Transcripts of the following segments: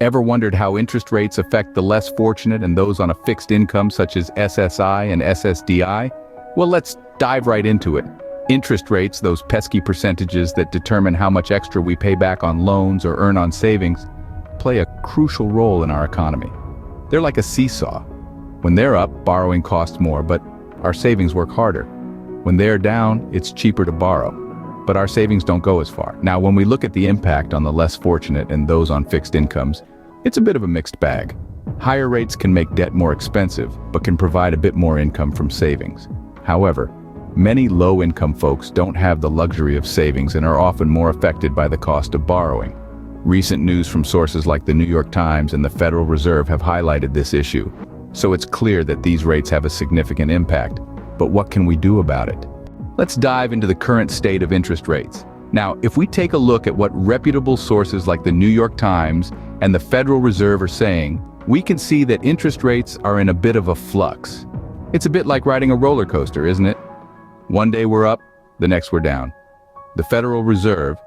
Ever wondered how interest rates affect the less fortunate and those on a fixed income such as SSI and SSDI? Well, let's dive right into it. Interest rates, those pesky percentages that determine how much extra we pay back on loans or earn on savings, play a crucial role in our economy. They're like a seesaw. When they're up, borrowing costs more, but our savings work harder. When they're down, it's cheaper to borrow, but our savings don't go as far. Now, when we look at the impact on the less fortunate and those on fixed incomes, it's a bit of a mixed bag. Higher rates can make debt more expensive, but can provide a bit more income from savings. However, many low-income folks don't have the luxury of savings and are often more affected by the cost of borrowing. Recent news from sources like the New York Times and the Federal Reserve have highlighted this issue, so it's clear that these rates have a significant impact. But what can we do about it? Let's dive into the current state of interest rates. Now, if we take a look at what reputable sources like the New York Times and the Federal Reserve are saying, we can see that interest rates are in a bit of a flux. It's a bit like riding a roller coaster, isn't it? One day we're up, the next we're down. The Federal Reserve,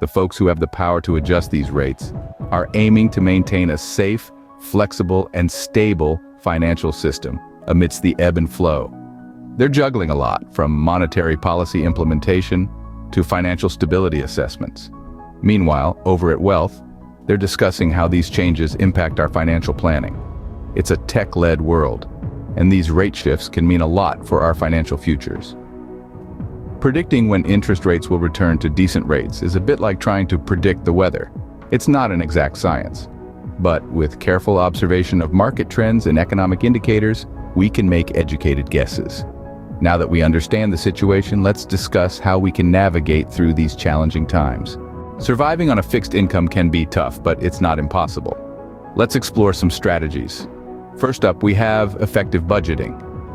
the folks who have the power to adjust these rates, are aiming to maintain a safe, flexible, and stable financial system amidst the ebb and flow. They're juggling a lot, from monetary policy implementation to financial stability assessments. Meanwhile, over at Wealth, they're discussing how these changes impact our financial planning. It's a tech-led world, and these rate shifts can mean a lot for our financial futures. Predicting when interest rates will return to decent rates is a bit like trying to predict the weather. It's not an exact science, but with careful observation of market trends and economic indicators, we can make educated guesses. Now that we understand the situation, let's discuss how we can navigate through these challenging times. Surviving on a fixed income can be tough, but it's not impossible. Let's explore some strategies. First up, we have effective budgeting.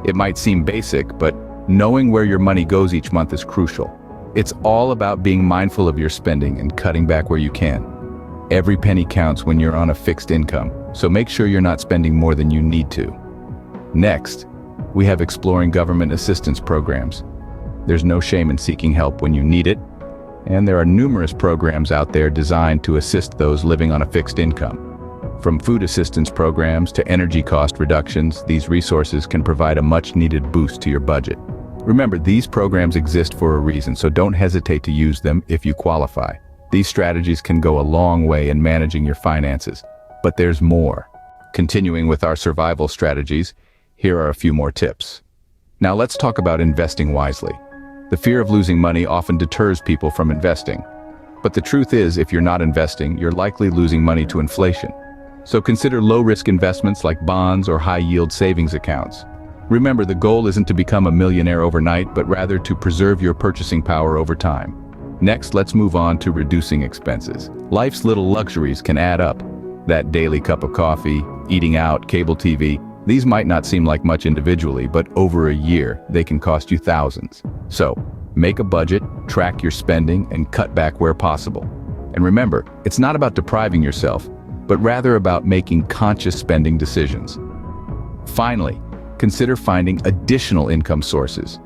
It might seem basic, but knowing where your money goes each month is crucial. It's all about being mindful of your spending and cutting back where you can. Every penny counts when you're on a fixed income, so make sure you're not spending more than you need to. Next, we have exploring government assistance programs. There's no shame in seeking help when you need it, and there are numerous programs out there designed to assist those living on a fixed income. From food assistance programs to energy cost reductions, these resources can provide a much-needed boost to your budget. Remember, these programs exist for a reason, so don't hesitate to use them if you qualify. These strategies can go a long way in managing your finances, but there's more. Continuing with our survival strategies, here are a few more tips. Now let's talk about investing wisely. The fear of losing money often deters people from investing. But the truth is, if you're not investing, you're likely losing money to inflation. So consider low-risk investments like bonds or high-yield savings accounts. Remember, the goal isn't to become a millionaire overnight, but rather to preserve your purchasing power over time. Next, let's move on to reducing expenses. Life's little luxuries can add up. That daily cup of coffee, eating out, cable TV, these might not seem like much individually, but over a year, they can cost you thousands. So, make a budget, track your spending, and cut back where possible. And remember, it's not about depriving yourself, but rather about making conscious spending decisions. Finally, consider finding additional income sources.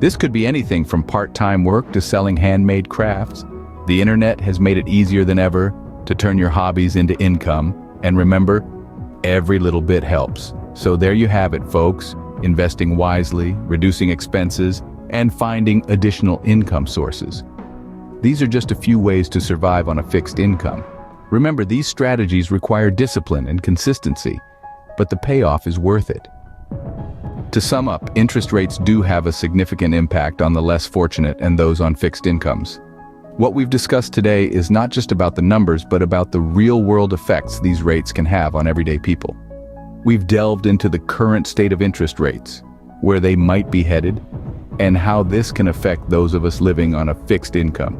This could be anything from part-time work to selling handmade crafts. The internet has made it easier than ever to turn your hobbies into income. And remember, every little bit helps. So there you have it, folks. Investing wisely, reducing expenses, and finding additional income sources. These are just a few ways to survive on a fixed income. Remember, these strategies require discipline and consistency, but the payoff is worth it. To sum up, interest rates do have a significant impact on the less fortunate and those on fixed incomes. What we've discussed today is not just about the numbers, but about the real-world effects these rates can have on everyday people. We've delved into the current state of interest rates, where they might be headed, and how this can affect those of us living on a fixed income.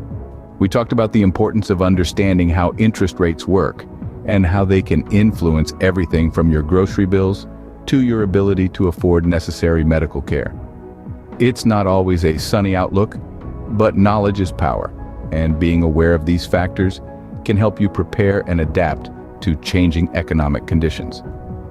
We talked about the importance of understanding how interest rates work and how they can influence everything from your grocery bills to your ability to afford necessary medical care. It's not always a sunny outlook, but knowledge is power, and being aware of these factors can help you prepare and adapt to changing economic conditions.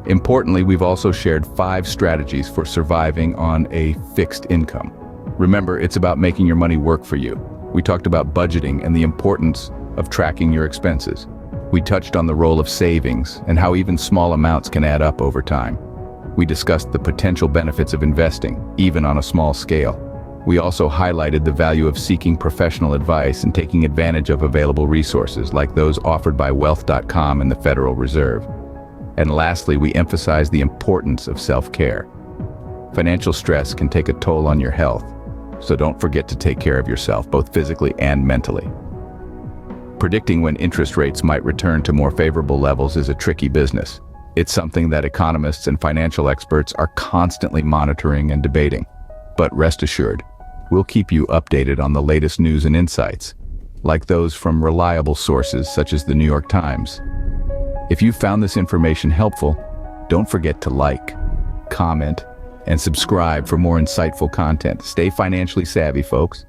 Importantly, we've also shared 5 strategies for surviving on a fixed income. Remember, it's about making your money work for you. We talked about budgeting and the importance of tracking your expenses. We touched on the role of savings and how even small amounts can add up over time. We discussed the potential benefits of investing, even on a small scale. We also highlighted the value of seeking professional advice and taking advantage of available resources like those offered by Wealth.com and the Federal Reserve. And lastly, we emphasized the importance of self-care. Financial stress can take a toll on your health, so don't forget to take care of yourself, both physically and mentally. Predicting when interest rates might return to more favorable levels is a tricky business. It's something that economists and financial experts are constantly monitoring and debating. But rest assured, we'll keep you updated on the latest news and insights, like those from reliable sources such as the New York Times. If you found this information helpful, don't forget to like, comment, and subscribe for more insightful content. Stay financially savvy, folks.